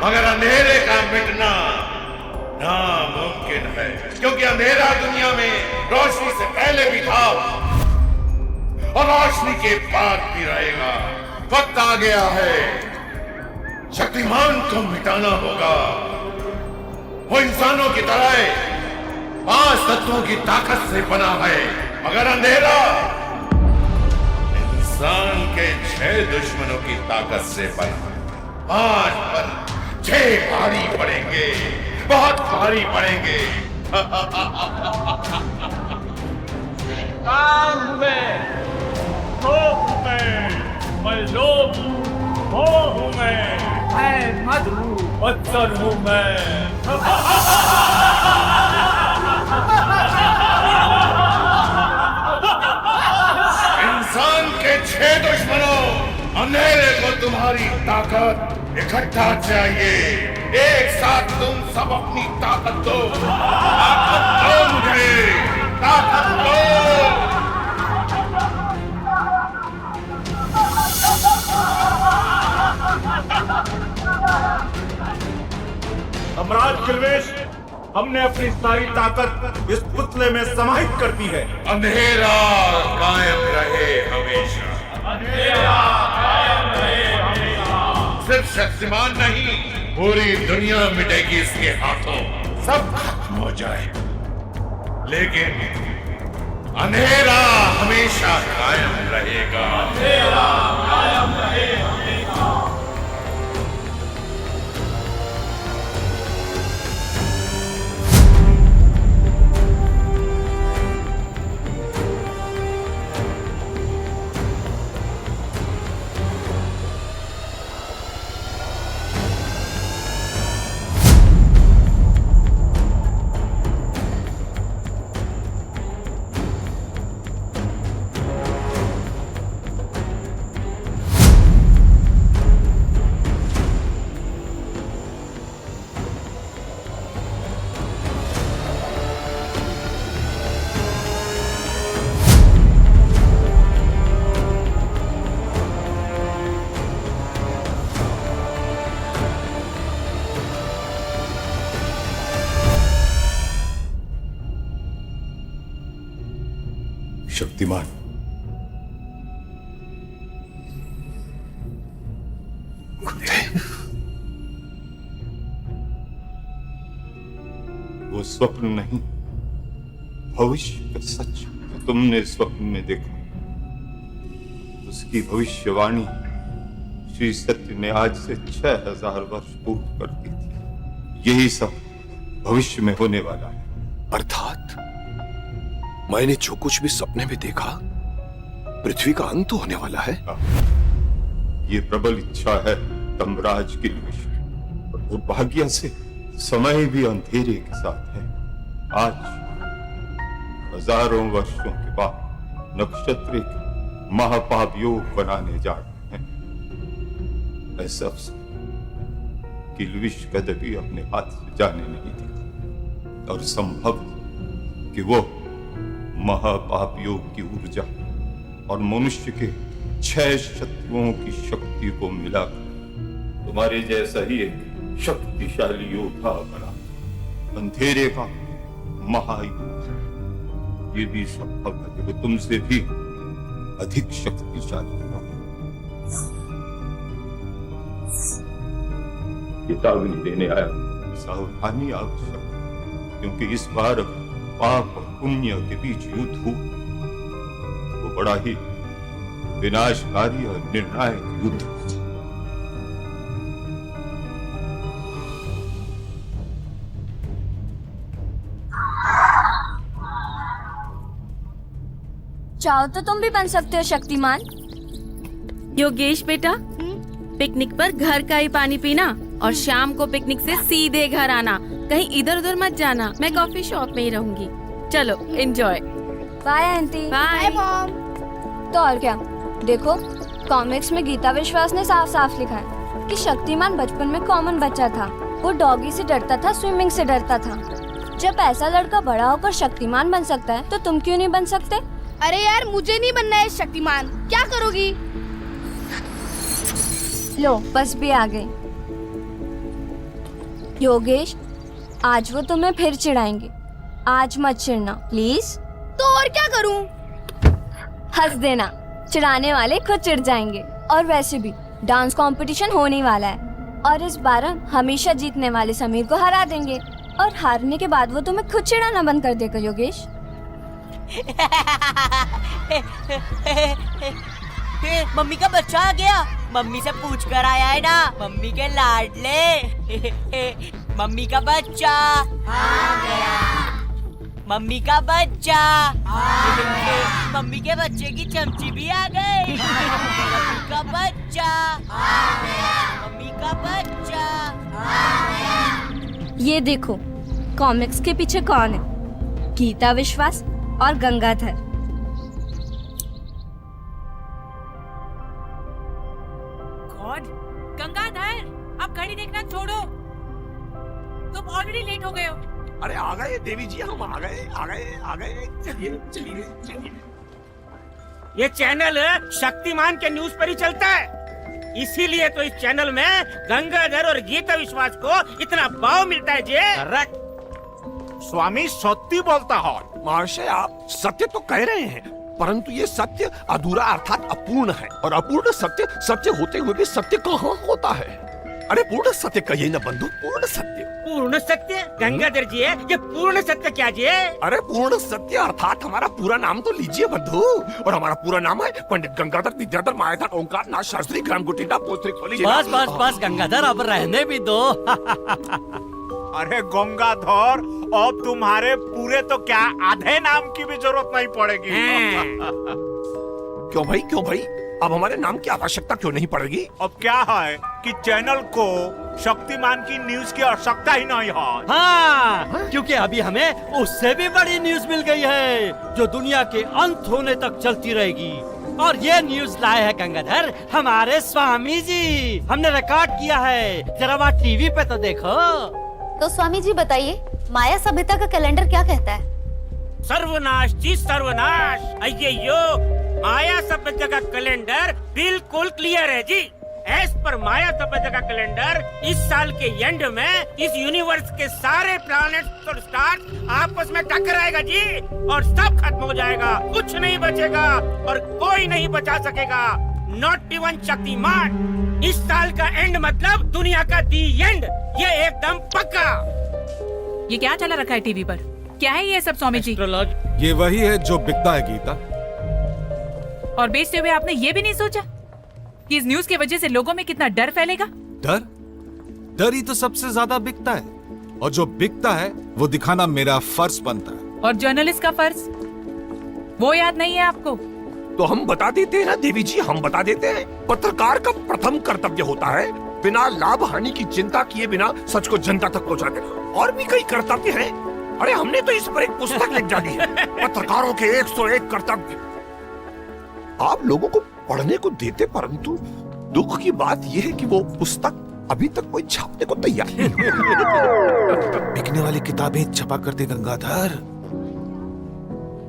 मगर अंधेरे का मिटना नामुमकिन है, क्योंकि अंधेरा दुनिया में रोशनी से पहले भी था और रोशनी के बाद भी रहेगा। वक्त आ गया है, शक्तिमान को मिटाना होगा। वो इंसानों की तरह 5 तत्वों की ताकत से बना है, मगर अंधेरा इंसान के 6 दुश्मनों की ताकत से बना। 5 पर 6 भारी पड़ेंगे, बहुत भारी पड़ेंगे। मैं लोभ हूँ, मोह हूँ मैं मद हूँ, मत्सर हूँ मैं। इंसान के 6 दुश्मनों, अंधेरे को तुम्हारी ताकत इकट्ठा चाहिए। एक साथ तुम सब अपनी ताकत दो, ताकत दो मुझे, ताकत दो। सम्राट किल्वेश, हमने अपनी सारी ताकत इस पुतले में समाहित कर दी है। अंधेरा कायम रहे हमेशा, अंधेरा कायम रहे हमेशा। सिर्फ शक्तिमान नहीं, पूरी दुनिया मिटेगी इसके हाथों, सब खत्म हो जाए, लेकिन अंधेरा हमेशा कायम रहेगा। अंधेरा कायम रहे हमेशा। शक्तिमान, वो स्वप्न नहीं, भविष्य का सच जो तुमने स्वप्न में देखा, उसकी भविष्यवाणी श्री सत्य ने आज से 6000 वर्ष पूर्व कर दी थी। यही सब भविष्य में होने वाला है। अर्थात मैंने जो कुछ भी सपने में देखा, पृथ्वी का अंत होने वाला है। ये प्रबल इच्छा है तमराज की। और दुर्भाग्य से समय भी अंधेरे के साथ है। आज हजारों वर्षों के बाद नक्षत्र एक महापाप योग बनाने जा रहे हैं। ऐसा किल्विश कदबी अपने हाथ से जाने नहीं देगा, और संभव कि वो महापाप योग की ऊर्जा और मनुष्य के 6 शत्रुओं की शक्ति को मिलाकर तुम्हारे जैसा ही एक शक्तिशाली योद्धा बना, अंधेरे का महायुद्ध। ये भी संभव है कि वो तुमसे भी अधिक शक्तिशाली हो। चेतावनी देने आया, सावधानी आवश्यक, क्योंकि इस बार पाप और पुण्य के बीच युद्ध हो, वो बड़ा ही विनाशकारी और निर्णायक युद्ध है। चाहो तो तुम भी बन सकते हो शक्तिमान। योगेश बेटा, पिकनिक पर घर का ही पानी पीना और शाम को पिकनिक से सीधे घर आना, कहीं इधर उधर मत जाना। मैं कॉफी शॉप में ही रहूंगी। चलो enjoy. Bye aunty. Bye mom. तो और क्या, देखो कॉमिक्स में गीता विश्वास ने साफ साफ लिखा है कि शक्तिमान बचपन में कॉमन बच्चा था। वो डॉगी से डरता था, स्विमिंग से डरता था। जब ऐसा लड़का बड़ा होकर शक्तिमान बन सकता है तो तुम क्यों नहीं बन सकते? अरे यार, मुझे नहीं बनना है शक्तिमान। क्या करोगी? लो बस भी आ गई। योगेश, आज वो तुम्हें फिर चिढ़ाएंगे। आज मत चिढ़ना प्लीज। तो और क्या करूं? हंस देना, चिढ़ाने वाले खुद चिढ़ जाएंगे। और वैसे भी डांस कंपटीशन होने वाला है और इस बार हम हमेशा जीतने वाले समीर को हरा देंगे और हारने के बाद वो तुम्हें खुद चिढ़ाना बंद कर देगा। योगेश, मम्मी का बच्चा आ गया। मम्मी से पूछ कर आया है ना, मम्मी के लाडले। मम्मी का बच्चा आ गया। मम्मी का बच्चा मम्मी के बच्चे की चमची भी आ गई। मम्मी का बच्चा आ गया। मम्मी का बच्चा आ गया। ये देखो कॉमिक्स के पीछे कौन है? गीता विश्वास और गंगाधर। गॉड, गंगाधर, अब घड़ी देखना छोड़ो, तुम ऑलरेडी लेट हो गए हो। अरे आ गए देवी जी, हम आ गए। चलिए। ये चैनल शक्तिमान के न्यूज पर ही चलता है, इसीलिए तो इस चैनल में गंगाधर और गीता विश्वास को इतना भाव मिलता है जी। स्वामी सत्य बोलता है। महाशय, आप सत्य तो कह रहे हैं, परंतु ये सत्य अधूरा अर्थात अपूर्ण है, और अपूर्ण सत्य सत्य होते हुए भी सत्य कहाँ होता है? अरे पूर्ण सत्य कहिए ना बंधु, पूर्ण सत्य। पूर्ण सत्य गंगाधर जी है, ये पूर्ण सत्य क्या जी है? अरे पूर्ण सत्य अर्थात हमारा पूरा नाम तो लीजिए बंधु। और हमारा पूरा नाम है पंडित गंगाधर विद्याधर मायाधर ओंकार नाथ शास्त्री ग्राम गुटिंडा पोत्री। बस गंगाधर, अब रहने भी दो। अरे गंगाधर, अब तुम्हारे पूरे तो क्या आधे नाम की भी जरूरत नहीं पड़ेगी। क्यों भाई, अब हमारे नाम की आवश्यकता क्यों नहीं पड़ेगी? अब क्या है कि चैनल को शक्तिमान की न्यूज की आवश्यकता ही नहीं है। हाँ, क्योंकि अभी हमें उससे भी बड़ी न्यूज मिल गई है, जो दुनिया के अंत होने तक चलती रहेगी। और ये न्यूज लाए हैं गंगाधर हमारे स्वामी जी। हमने रिकॉर्ड किया है, जरा वहाँ टीवी पे तो देखो। तो स्वामी जी बताइए, माया सभ्यता का कैलेंडर क्या कहता है? सर्वनाश जी सर्वनाश। अय्यो, माया सभ्यता का कैलेंडर बिल्कुल क्लियर है जी। एज पर माया सभ्यता का कैलेंडर, इस साल के एंड में इस यूनिवर्स के सारे प्लैनेट्स और स्टार्स आपस में टकराएगा जी, और सब खत्म हो जाएगा, कुछ नहीं बचेगा और कोई नहीं बचा सकेगा, नॉट इवन शक्तिमान। इस साल का एंड मतलब दुनिया का दी एंड, ये एकदम पक्का। ये क्या चला रखा है टीवी पर? क्या है ये सब स्वामी जी? ये वही है जो बिकता है गीता। और बेचते हुए आपने ये भी नहीं सोचा कि इस न्यूज की वजह से लोगों में कितना डर फैलेगा? डर ही तो सबसे ज्यादा बिकता है, और जो बिकता है वो दिखाना मेरा फर्ज बनता है। और जर्नलिस्ट का फर्ज, वो याद नहीं है आपको? तो हम बता देते हैं ना देवी जी, हम बता देते हैं। पत्रकार का प्रथम कर्तव्य होता है बिना लाभ हानि की चिंता किए बिना सच को जनता तक पहुंचा देना। और भी कई कर्तव्य हैं। अरे हमने तो इस पर एक पुस्तक लिख डाली है, पत्रकारों के 101 कर्तव्य। आप लोगों को पढ़ने को देते, परंतु दुख की बात यह है कि वो पुस्तक अभी तक कोई छापने को तैयार नहीं। बिकने वाली किताबें छपा करते गंगाधर,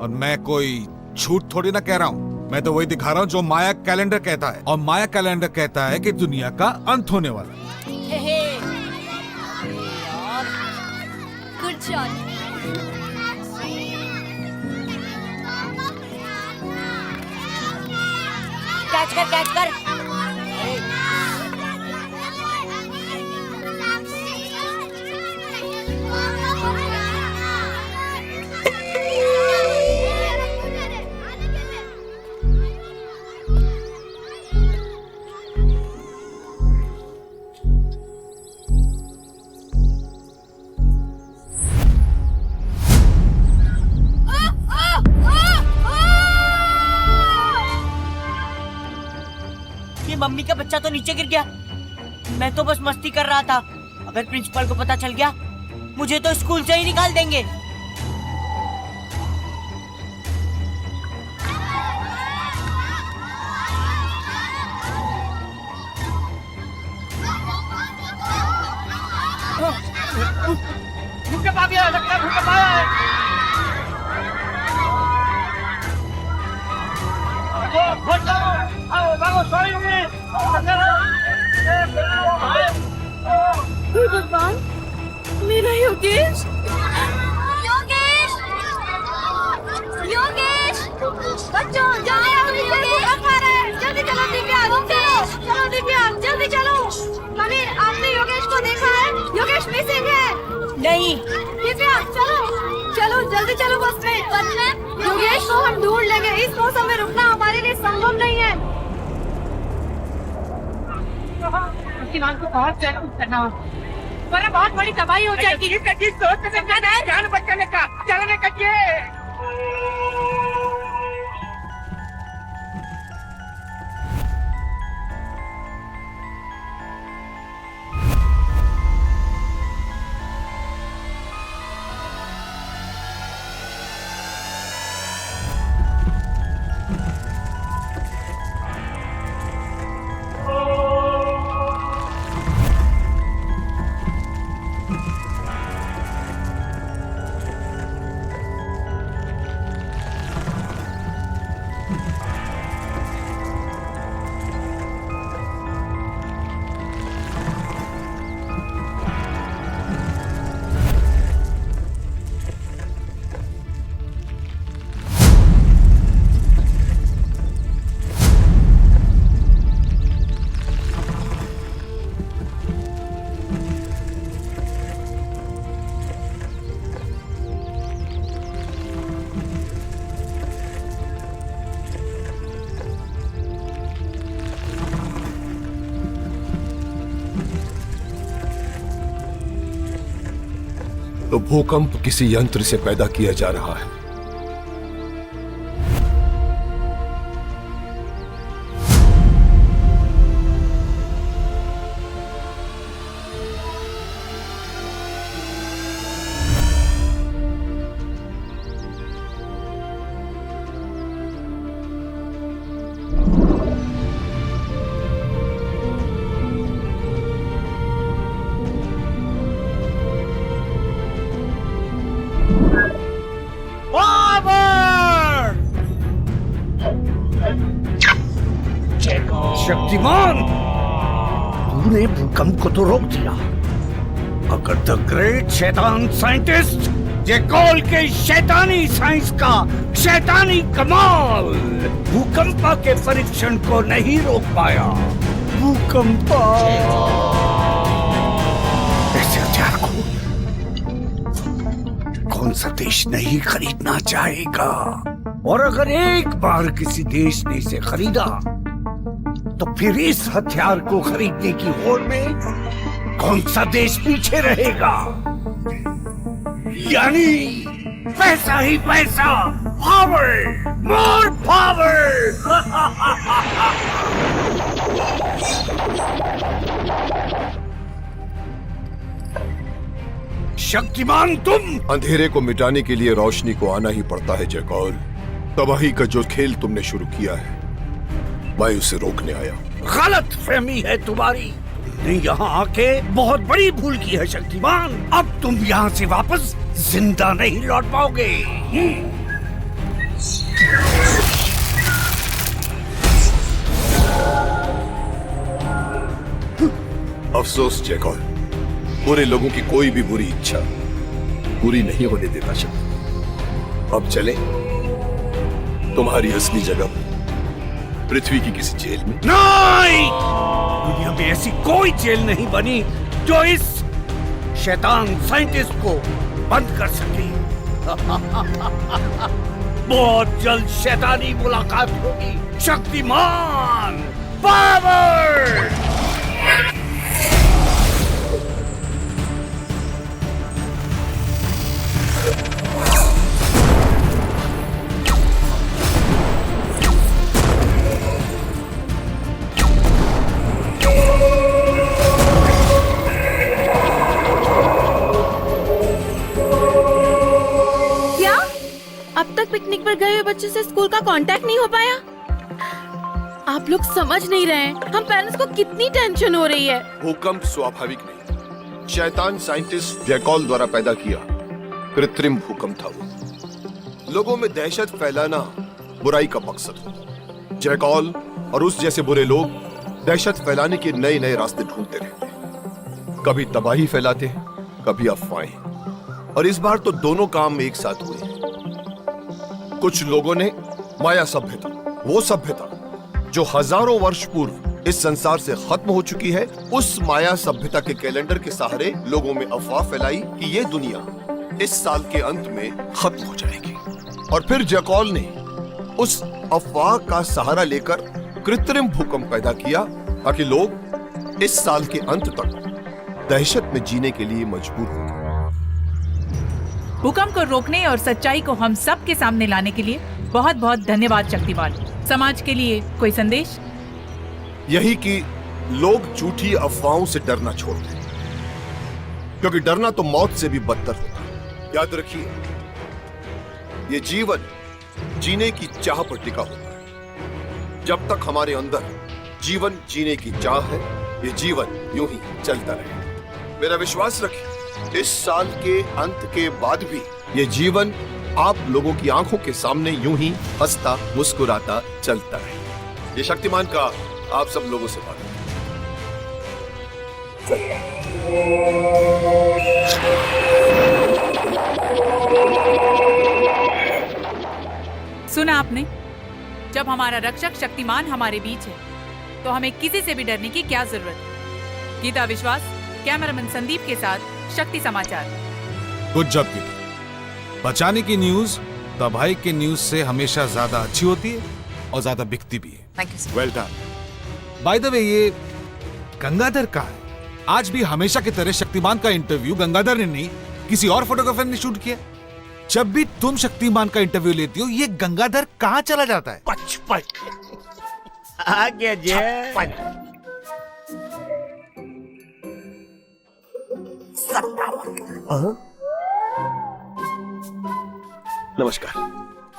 और मैं कोई झूठ थोड़ी ना कह रहा हूँ। मैं तो वही दिखा रहा हूँ जो माया कैलेंडर कहता है, और माया कैलेंडर कहता है कि दुनिया का अंत होने वाला है। Good shot. कैच कर। मम्मी का बच्चा तो नीचे गिर गया। मैं तो बस मस्ती कर रहा था। अगर प्रिंसिपल को पता चल गया, मुझे तो स्कूल से ही निकाल देंगे। भूकंप आ गया, लगता है भूकंप आया है। भगवान, योगेश योगेश योगेश बच्चों जल्दी चलो दिव्या, चलो दिव्या जल्दी चलो। मम्मी आपने योगेश को देखा है? योगेश मिसिंग है। नहीं। दिव्या चलो चलो जल्दी चलो बस में। योगेश को हम ढूंढ लेंगे, इस मौसम में रुकना हमारे लिए संभव नहीं है। को बहुत जरूर करना वरना बहुत बड़ी तबाही हो जाएगी। जान बचाने का चलने का तो भूकंप किसी यंत्र से पैदा किया जा रहा है। शक्तिमान, तूने भूकंप को तो रोक दिया, अगर द ग्रेट शैतान साइंटिस्ट जेकॉल के शैतानी साइंस का शैतानी कमाल भूकंपा के परीक्षण को नहीं रोक पाया, भूकंपा ऐसे हथियार को कौन सा देश नहीं खरीदना चाहेगा? और अगर एक बार किसी देश ने इसे खरीदा तो फिर इस हथियार को खरीदने की होड़ में कौन सा देश पीछे रहेगा? यानी पैसा ही पैसा, पावर, मोर पावर। शक्तिमान तुम अंधेरे को मिटाने के लिए रोशनी को आना ही पड़ता है जयकौल। तबाही का जो खेल तुमने शुरू किया है मैं उसे रोकने आया। गलत फहमी है तुम्हारी, तुमने यहाँ आके बहुत बड़ी भूल की है शक्तिमान। अब तुम यहाँ से वापस जिंदा नहीं लौट पाओगे। अफसोस जयकौल, बुरे लोगों की कोई भी बुरी इच्छा पूरी नहीं होने देता शक्ति। अब चले तुम्हारी असली जगह पृथ्वी की किसी जेल में। नहीं, दुनिया में ऐसी कोई जेल नहीं बनी जो इस शैतान साइंटिस्ट को बंद कर सके। बहुत जल्द शैतानी मुलाकात होगी शक्तिमान। पावर! पिकनिक पर गए हुए बच्चे से स्कूल का कांटेक्ट नहीं हो पाया। आप लोग समझ नहीं रहे हैं हम पेरेंट्स को कितनी टेंशन हो रही है। भूकंप स्वाभाविक नहीं, शैतान साइंटिस्ट जैकॉल द्वारा पैदा किया कृत्रिम भूकंप था वो। लोगों में दहशत फैलाना बुराई का मकसद होता। जैकॉल और उस जैसे बुरे लोग दहशत फैलाने के नए नए रास्ते ढूंढते रहते हैं। कभी तबाही फैलाते हैं, कभी अफवाहें, और इस बार तो दोनों काम एक साथ हुए। कुछ लोगों ने माया सभ्यता, वो सभ्यता जो हजारों वर्ष पूर्व इस संसार से खत्म हो चुकी है, उस माया सभ्यता के कैलेंडर के सहारे लोगों में अफवाह फैलाई कि ये दुनिया इस साल के अंत में खत्म हो जाएगी। और फिर जैकॉल ने उस अफवाह का सहारा लेकर कृत्रिम भूकंप पैदा किया ताकि लोग इस साल के अंत तक दहशत में जीने के लिए मजबूर हो गए। भूकंप को रोकने और सच्चाई को हम सब के सामने लाने के लिए बहुत बहुत धन्यवाद शक्तिमान। समाज के लिए कोई संदेश? यही कि लोग झूठी अफवाहों से डरना छोड़ दें, क्योंकि डरना तो मौत से भी बदतर होता है। याद रखिए, ये जीवन जीने की चाह पर टिका होता है। जब तक हमारे अंदर जीवन जीने की चाह है, ये जीवन यूं ही चलता रहेगा। मेरा विश्वास रखिए, इस साल के अंत के बाद भी ये जीवन आप लोगों की आंखों के सामने यूं ही हंसता मुस्कुराता चलता रहे। ये शक्तिमान का आप सब लोगों से बात सुना आपने? जब हमारा रक्षक शक्तिमान हमारे बीच है तो हमें किसी से भी डरने की क्या जरूरत है। गीता विश्वास, कैमरामैन संदीप के साथ शक्ति समाचार। Good job Geeta. बचाने की न्यूज तबाही के न्यूज से हमेशा ज्यादा अच्छी होती है और ज्यादा बिकती भी है। Thank you. Well done. By the way, ये गंगाधर कहाँ है? आज भी हमेशा की तरह शक्तिमान का इंटरव्यू गंगाधर ने नहीं, किसी और फोटोग्राफर ने शूट किया। जब भी तुम शक्तिमान का इंटरव्यू लेती हो, ये गंगाधर कहाँ चला जाता है? 55 आ गया जय। नमस्कार,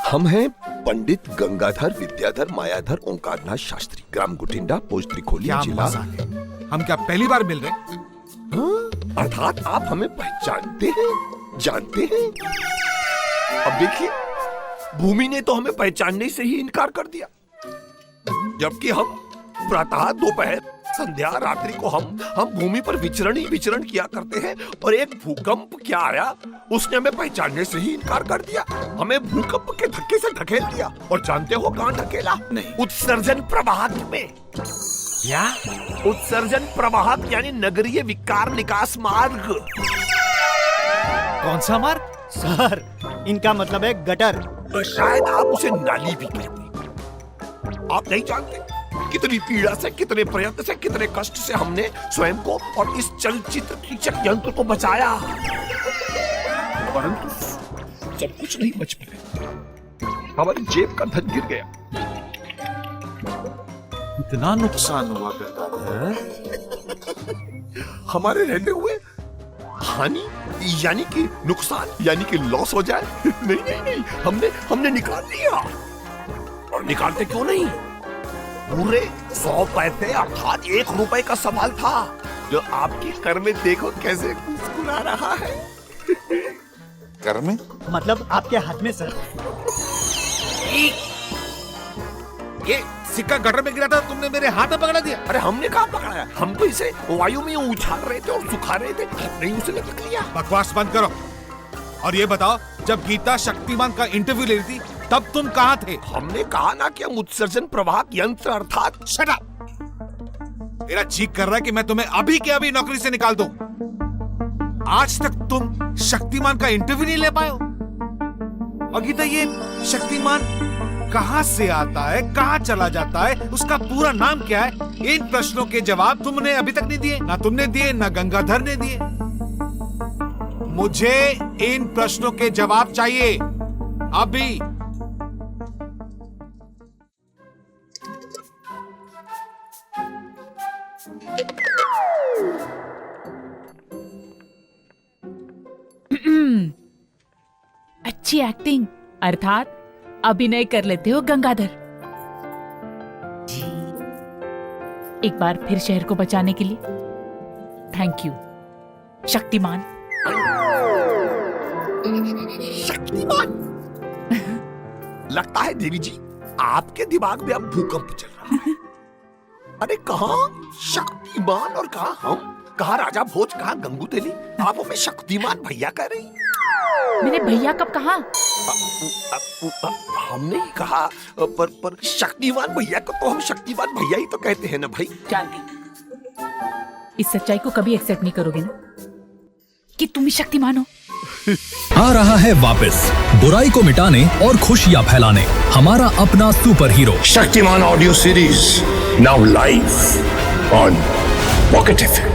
हम हैं पंडित गंगाधर विद्याधर मायाधर ओंकारनाथ शास्त्री, ग्राम गुटिंडा, पोस्ट त्रिखोली, क्या जिला। मजाक है? हम क्या पहली बार मिल रहे हैं? अर्थात आप हमें पहचानते हैं, जानते हैं। अब देखिए, भूमि ने तो हमें पहचानने से ही इनकार कर दिया, जबकि हम प्रातः, दोपहर, संध्या, रात्रि को हम भूमि पर विचरण ही विचरण किया करते हैं। और एक भूकंप क्या आया, उसने हमें पहचानने से ही इनकार कर दिया, हमें भूकंप के धक्के से ढकेल दिया। और जानते हो कहाँ ढकेला? नहीं। उत्सर्जन प्रवाहक में। क्या? उत्सर्जन प्रवाहक यानी नगरीय विकार निकास मार्ग। कौन सा मार्ग? सर, इनका मतलब है गटर। शायद आप उसे नाली भी कहते हैं। आप नहीं जानते कितनी पीड़ा से, कितने प्रयत्न से, कितने कष्ट से हमने स्वयं को और इस चलचित्र कीचक यंत्र को बचाया, परंतु सब कुछ नहीं बच पाया। हमारी जेब का धन गिर गया। इतना नुकसान हुआ गंगाधर? हमारे रहते हुए हानि यानी कि नुकसान, यानी कि लॉस हो जाए? नहीं नहीं नहीं, हमने निकाल लिया। और निकालते क्यों नहीं? पूरे 100 पैसे अर्थात 1 रुपए का सवाल था, जो आपकी कर में देखो कैसे मुस्कुरा रहा है। कर में? मतलब आपके हाथ में सर। ये सिक्का गटर में गिरा था, तुमने मेरे हाथ में पकड़ा दिया। अरे हमने कहाँ पकड़ाया, हम तो इसे वायु में उछाल रहे थे और सुखा रहे थे, नहीं उसे लटक लिया। बकवास बंद करो और ये बताओ, जब गीता शक्तिमान का इंटरव्यू ले रही थी तब तुम कहाँ थे? हमने कहा ना कि हम उत्सर्जन प्रवाहक यंत्र अर्थात। Shut up! मेरा चीख कर रहा है कि मैं तुम्हें अभी के अभी नौकरी से निकाल दूं। आज तक तुम शक्तिमान का इंटरव्यू नहीं ले पाए हो। और गीता, ये शक्तिमान कहाँ से आता है, कहाँ चला जाता है, उसका पूरा नाम क्या है? इन प्रश्नों के जवाब तुमने अभी तक नहीं दिए, ना तुमने दिए ना गंगाधर ने दिए। मुझे इन प्रश्नों के जवाब चाहिए अभी। अच्छी एक्टिंग, अर्थात अभिनय कर लेते हो गंगाधर। एक बार फिर शहर को बचाने के लिए थैंक यू शक्तिमान। शक्तिमान? लगता है देवी जी आपके दिमाग में अब भूकंप चल रहा है। अरे कहाँ शक्तिमान और कहाँ हम, कहाँ राजा भोज, कहाँ गंगू तेली, आप हमें शक्तिमान भैया कह रही। मेरे भैया कब कहा? हमने ही कहा, पर शक्तिमान भैया को तो हम शक्तिमान भैया ही तो कहते हैं ना भाई। इस सच्चाई को कभी एक्सेप्ट नहीं करोगे ना कि तुम ही शक्तिमान हो। आ रहा है वापस बुराई को मिटाने और खुशियां फैलाने हमारा अपना super hero Shaktimaan audio series now live on pocket FM.